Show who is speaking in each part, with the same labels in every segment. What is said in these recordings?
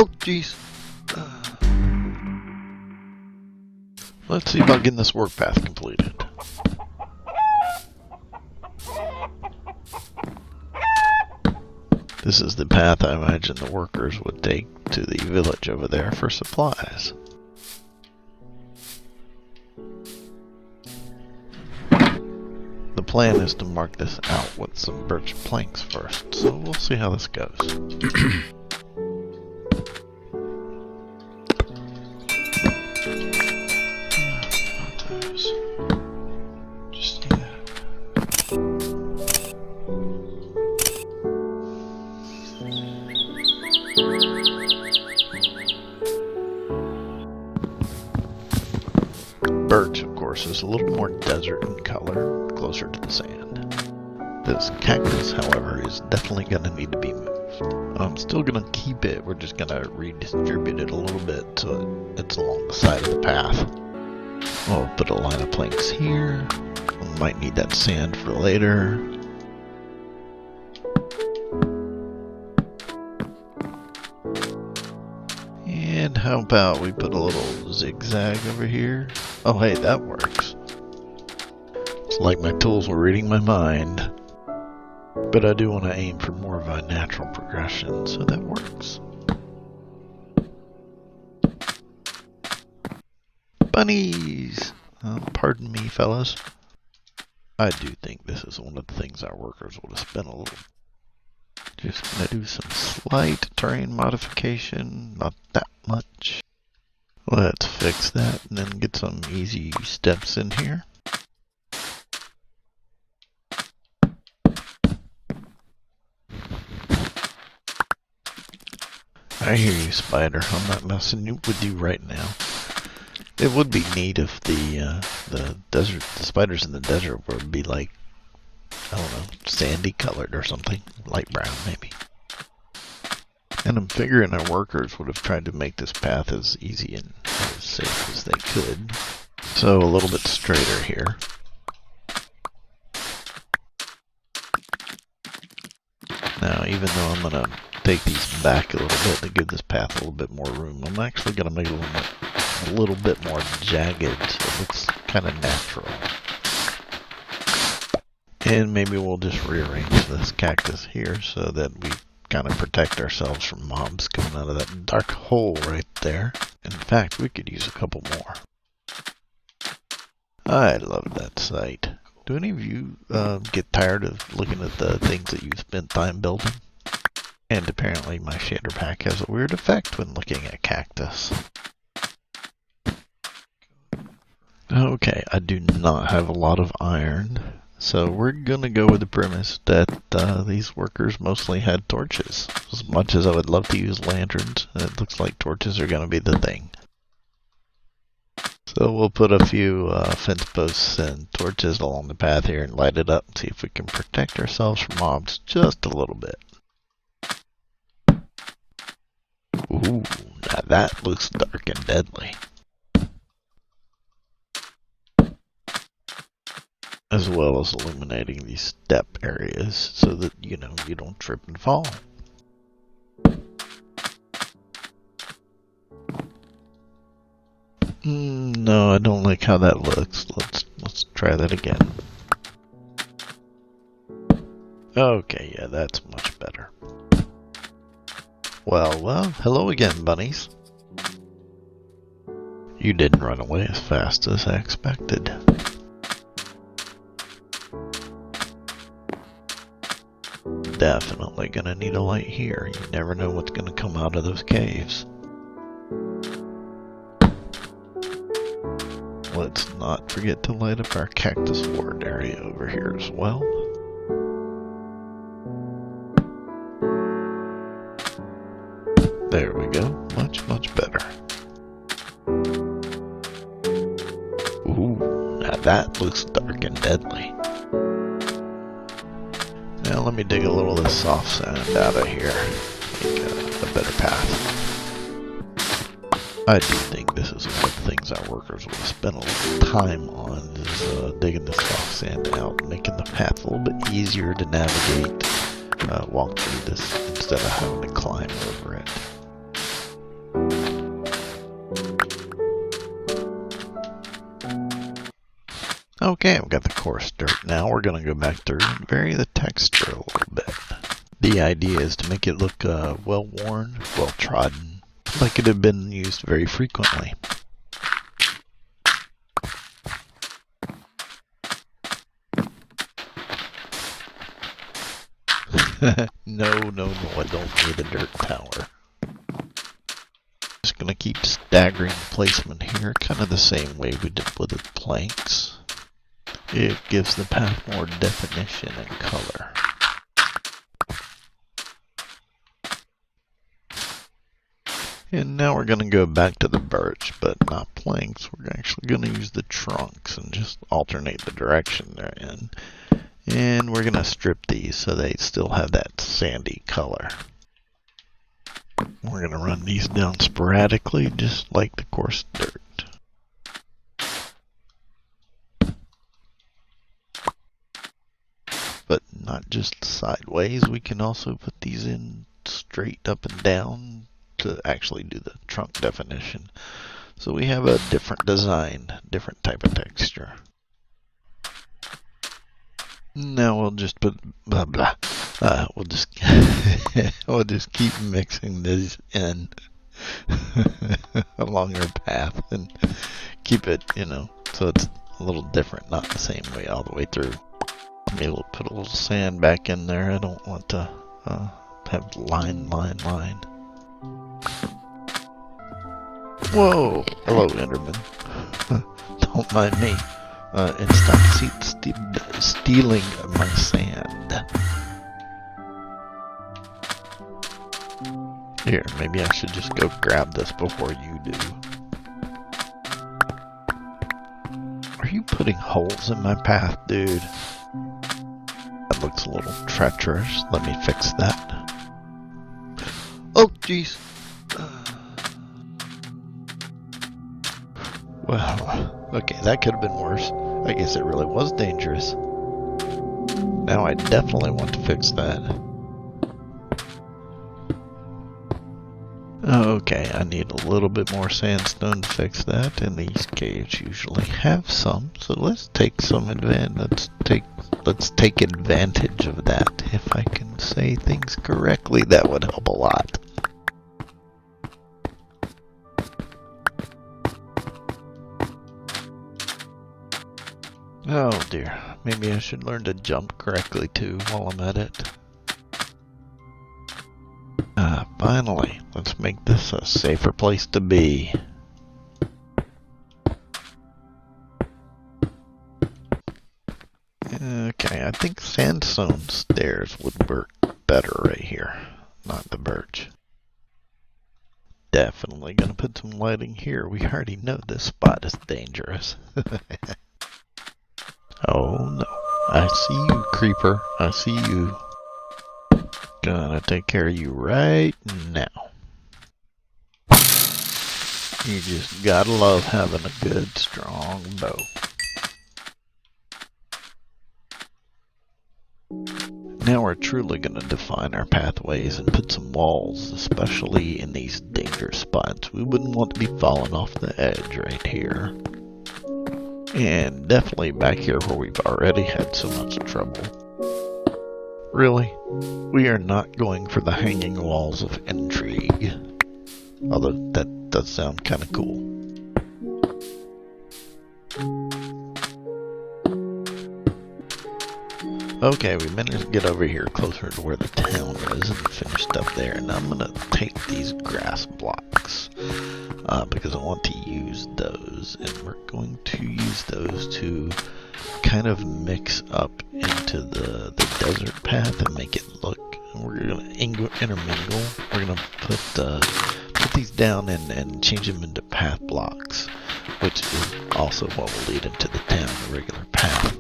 Speaker 1: Oh, jeez. Let's see about getting this work path completed. This is the path I imagine the workers would take to the village over there for supplies. The plan is to mark this out with some birch planks first, so we'll see how this goes. Birch, of course, is a little more desert in color, closer to the sand. This cactus, however, is definitely going to need to be moved. I'm still going to keep it, we're just going to redistribute it a little bit so it's along the side of the path. We'll put a line of planks here. We might need that sand for later. And how about we put a little zigzag over here? Oh hey, that works. It's like my tools were reading my mind. But I do want to aim for more of a natural progression, so that works. Bunnies! Pardon me, fellas. I do think this is one of the things our workers would have spent a little. Just gonna do some slight terrain modification, not that much. Let's fix that and then get some easy steps in here. I hear you, spider. I'm not messing with you right now. It would be neat if the spiders in the desert would be like, I don't know, sandy colored or something, light brown maybe. And I'm figuring our workers would have tried to make this path as easy and as safe as they could. So a little bit straighter here. Now, even though I'm going to take these back a little bit to give this path a little bit more room, I'm actually going to make it a little bit more jagged so it looks kind of natural. And maybe we'll just rearrange this cactus here so that we kind of protect ourselves from mobs coming out of that dark hole right there. In fact, we could use a couple more. I love that site. Do any of you get tired of looking at the things that you spent time building? And apparently my shader pack has a weird effect when looking at cactus. Okay, I do not have a lot of iron. So we're going to go with the premise that these workers mostly had torches. As much as I would love to use lanterns, it looks like torches are going to be the thing. So we'll put a few fence posts and torches along the path here and light it up and see if we can protect ourselves from mobs just a little bit. Ooh, now that looks dark and deadly. As well as illuminating these step areas so that, you know, you don't trip and fall. No, I don't like how that looks. Let's try that again. Okay, yeah, that's much better. Well, hello again, bunnies. You didn't run away as fast as I expected. Definitely gonna need a light here. You never know what's gonna come out of those caves. Let's not forget to light up our cactus ward area over here as well. There we go. Much, much better. Ooh, now that looks dark and deadly. Now let me dig a little of this soft sand out of here. Make a better path. I do think this is one of the things our workers will spend a little time on, is digging the soft sand out, making the path a little bit easier to navigate, walk through this instead of having to climb over it. Okay, I've got the coarse dirt. Now we're going to go back through and vary the texture a little bit. The idea is to make it look well-worn, well-trodden, like it had been used very frequently. No, I don't need a dirt tower. Just gonna keep staggering placement here, kind of the same way we did with the planks. It gives the path more definition and color. And now we're gonna go back to the birch, but not planks. We're actually gonna use the trunks and just alternate the direction they're in. And we're gonna strip these so they still have that sandy color. We're gonna run these down sporadically, just like the coarse dirt. But not just sideways, we can also put these in straight up and down to actually do the trunk definition. So we have a different design, different type of texture. Now we'll just put blah blah. We'll just we'll just keep mixing these in along our path and keep it, so it's a little different, not the same way all the way through. Maybe we'll put a little sand back in there. I don't want to have line. Whoa! Hello, endermen. Don't mind me. And stop stealing my sand. Here, maybe I should just go grab this before you do. Are you putting holes in my path, dude? That looks a little treacherous. Let me fix that. Oh, jeez. Well, okay, that could have been worse. I guess it really was dangerous. Now I definitely want to fix that. Okay, I need a little bit more sandstone to fix that, and these caves usually have some, so let's take some advantage. Let's take advantage of that. If I can say things correctly, that would help a lot. Oh dear, maybe I should learn to jump correctly too while I'm at it. Finally, let's make this a safer place to be. Okay, I think sandstone stairs would work better right here, not the birch. Definitely gonna put some lighting here. We already know this spot is dangerous. Oh no, I see you, creeper. I see you. Gonna take care of you right now. You just gotta love having a good, strong bow. Now we're truly gonna define our pathways and put some walls, especially in these danger spots. We wouldn't want to be falling off the edge right here. And definitely back here where we've already had so much trouble. Really? We are not going for the hanging walls of Intrigue. Although that does sound kind of cool. Okay, we managed to get over here closer to where the town is and finished up there. And I'm going to take these grass blocks because I want to use those. And we're going to use those to kind of mix up into the desert path and make it look. We're going to intermingle. We're going to put these down and change them into path blocks, which is also what will lead into the town, the regular path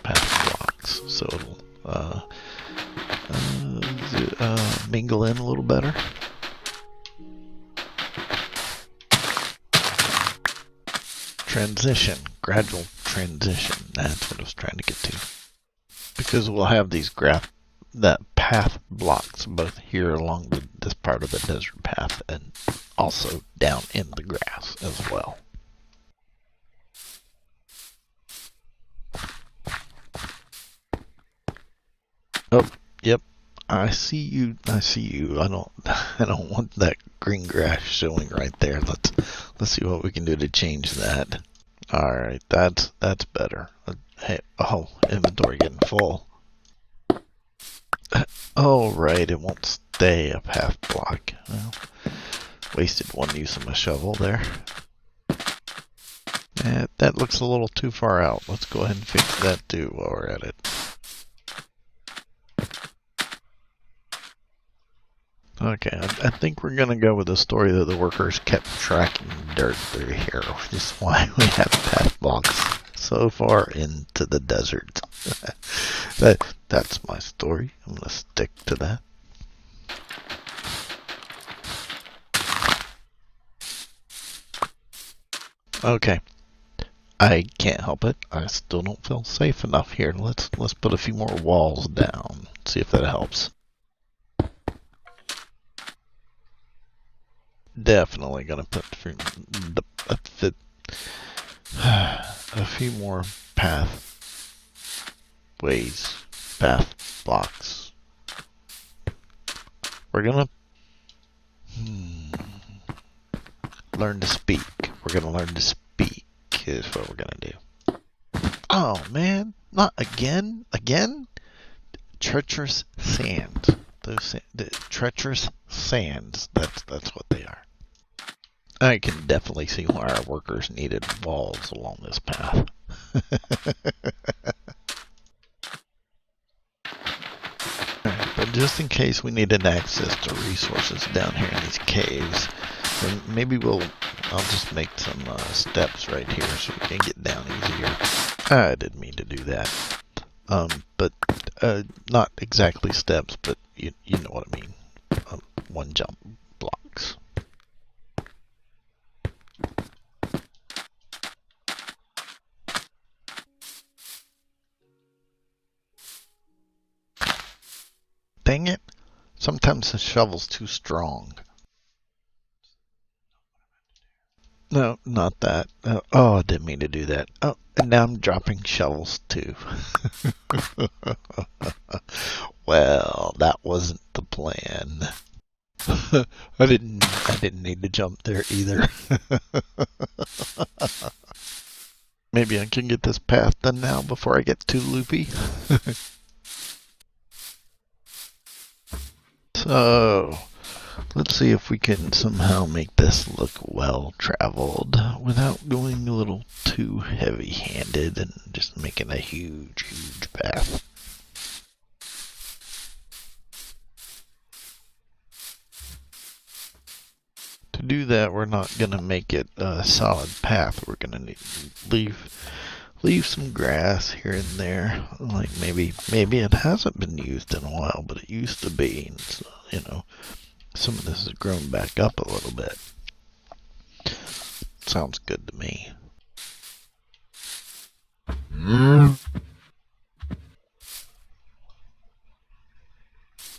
Speaker 1: blocks. So it'll mingle in a little better. Transition, gradual transition. That's what I was trying to get to. Because we'll have these path blocks both here along this part of the desert path and also down in the grass as well. Oh, yep. I see you. I see you. I don't want that green grass showing right there. Let's see what we can do to change that. All right, that's better. Hey, oh, inventory getting full. Oh, right, it won't stay a path block. Well, wasted one use of my shovel there. That looks a little too far out. Let's go ahead and fix that too while we're at it. Okay, I think we're going to go with the story that the workers kept tracking dirt through here, which is why we have path blocks so far into the desert. That's my story. I'm going to stick to that. Okay. I can't help it. I still don't feel safe enough here. Let's put a few more walls down. See if that helps. Definitely gonna put a few more path blocks. We're gonna learn to speak. We're gonna learn to speak is what we're gonna do. Oh man, not again! Again? Treacherous sands. The treacherous sands. That's what they are. I can definitely see why our workers needed walls along this path. But just in case we needed access to resources down here in these caves, then maybe I'll just make some steps right here so we can get down easier. I didn't mean to do that. But not exactly steps, but you know what I mean. One jump blocks. Dang it. Sometimes the shovel's too strong. No, not that. Oh, I didn't mean to do that. Oh, and now I'm dropping shovels too. Well, that wasn't the plan. I didn't need to jump there either. Maybe I can get this path done now before I get too loopy. So, let's see if we can somehow make this look well traveled without going a little too heavy-handed and just making a huge path. To do that, we're not going to make it a solid path. We're going to leave some grass here and there. Like maybe it hasn't been used in a while, but it used to be. And so, you know, some of this has grown back up a little bit. Sounds good to me.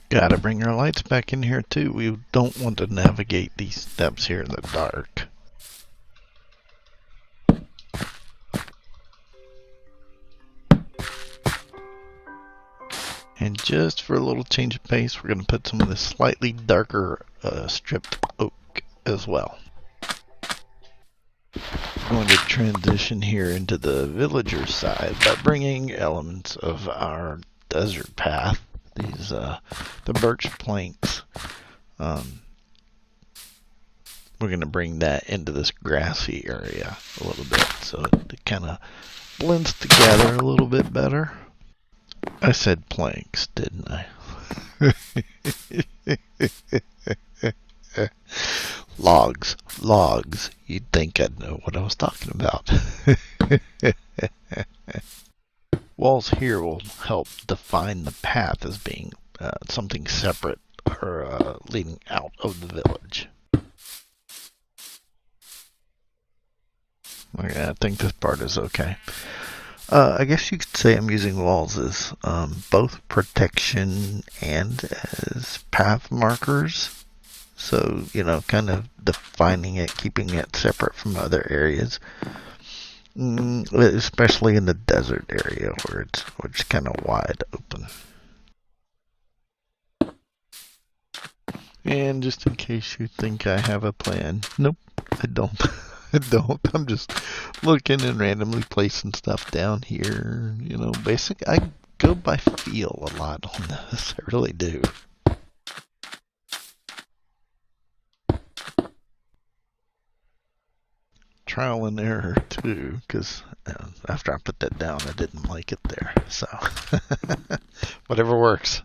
Speaker 1: Gotta bring our lights back in here too. We don't want to navigate these steps here in the dark. And just for a little change of pace, we're going to put some of this slightly darker stripped oak as well. I'm going to transition here into the villager side by bringing elements of our desert path. These the birch planks. We're going to bring that into this grassy area a little bit so it kind of blends together a little bit better. I said planks, didn't I? Logs. You'd think I'd know what I was talking about. Walls here will help define the path as being something separate or leading out of the village. Okay, I think this part is okay. I guess you could say I'm using walls as both protection and as path markers. So, you know, kind of defining it, keeping it separate from other areas. Especially in the desert area where it's kind of wide open. And just in case you think I have a plan, nope, I don't. I don't. I'm just looking and randomly placing stuff down here. You know, I go by feel a lot on this. I really do. Trial and error too, because after I put that down, I didn't like it there. So, whatever works.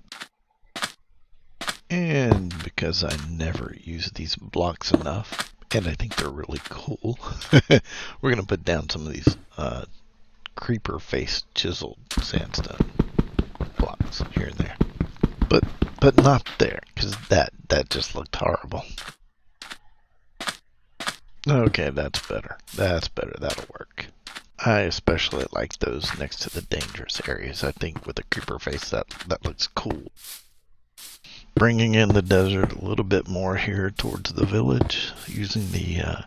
Speaker 1: And because I never use these blocks enough, and I think they're really cool, we're going to put down some of these creeper face chiseled sandstone blocks here and there. But not there, because that just looked horrible. Okay, that's better. That's better. That'll work. I especially like those next to the dangerous areas. I think with a creeper face, that looks cool. Bringing in the desert a little bit more here towards the village, using the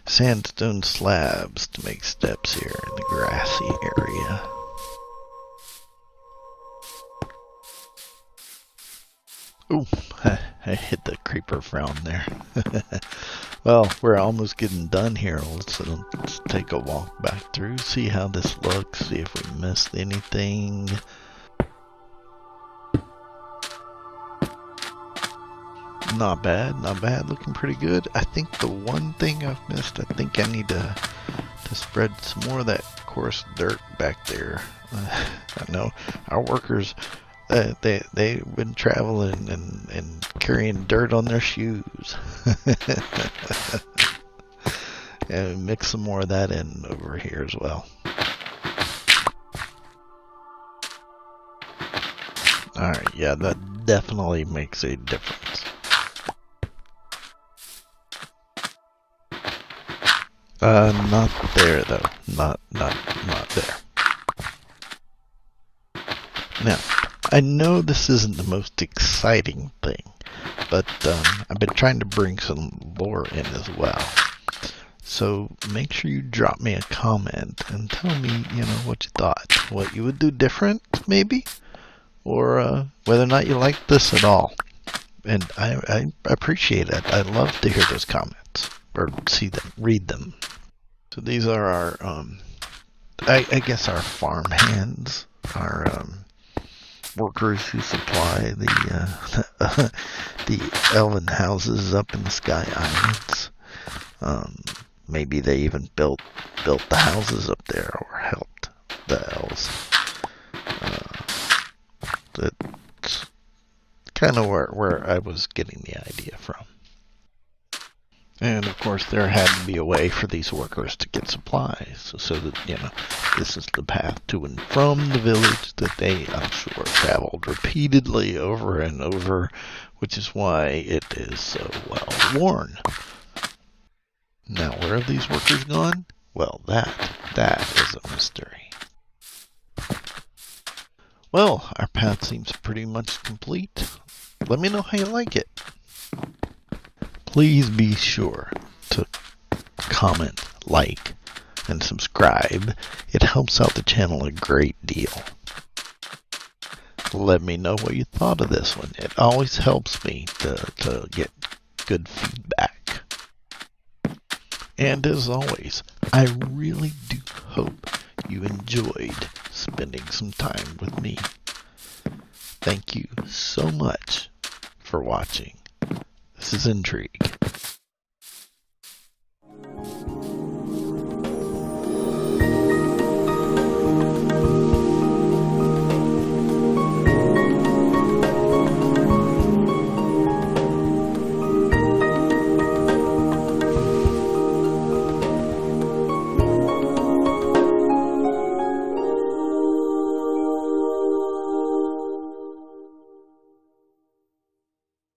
Speaker 1: sandstone slabs to make steps here in the grassy area. Ooh, I hit the creeper frown there. Well, we're almost getting done here. Let's take a walk back through, see how this looks, see if we missed anything. Not bad, not bad. Looking pretty good. I think the one thing I've missed, I think I need to spread some more of that coarse dirt back there. I know our workers, they've been traveling and carrying dirt on their shoes. And mix some more of that in over here as well. Alright, yeah, that definitely makes a difference. Not there though. Not there. Now, I know this isn't the most exciting thing, but I've been trying to bring some lore in as well. So make sure you drop me a comment and tell me, you know, what you thought, what you would do different, maybe, or whether or not you like this at all. And I appreciate it. I love to hear those comments or see them, read them. So these are our, I guess our farm hands, our workers who supply the the elven houses up in the Sky Islands. Maybe they even built the houses up there or helped the elves. That's kind of where I was getting the idea from. And of course, there had to be a way for these workers to get supplies, so that, you know, this is the path to and from the village that they, I'm sure, traveled repeatedly over and over, which is why it is so well worn. Now, where have these workers gone? Well, that is a mystery. Well, our path seems pretty much complete. Let me know how you like it. Please be sure to comment, like, and subscribe. It helps out the channel a great deal. Let me know what you thought of this one. It always helps me to get good feedback. And as always, I really do hope you enjoyed spending some time with me. Thank you so much for watching. This is Intrigue.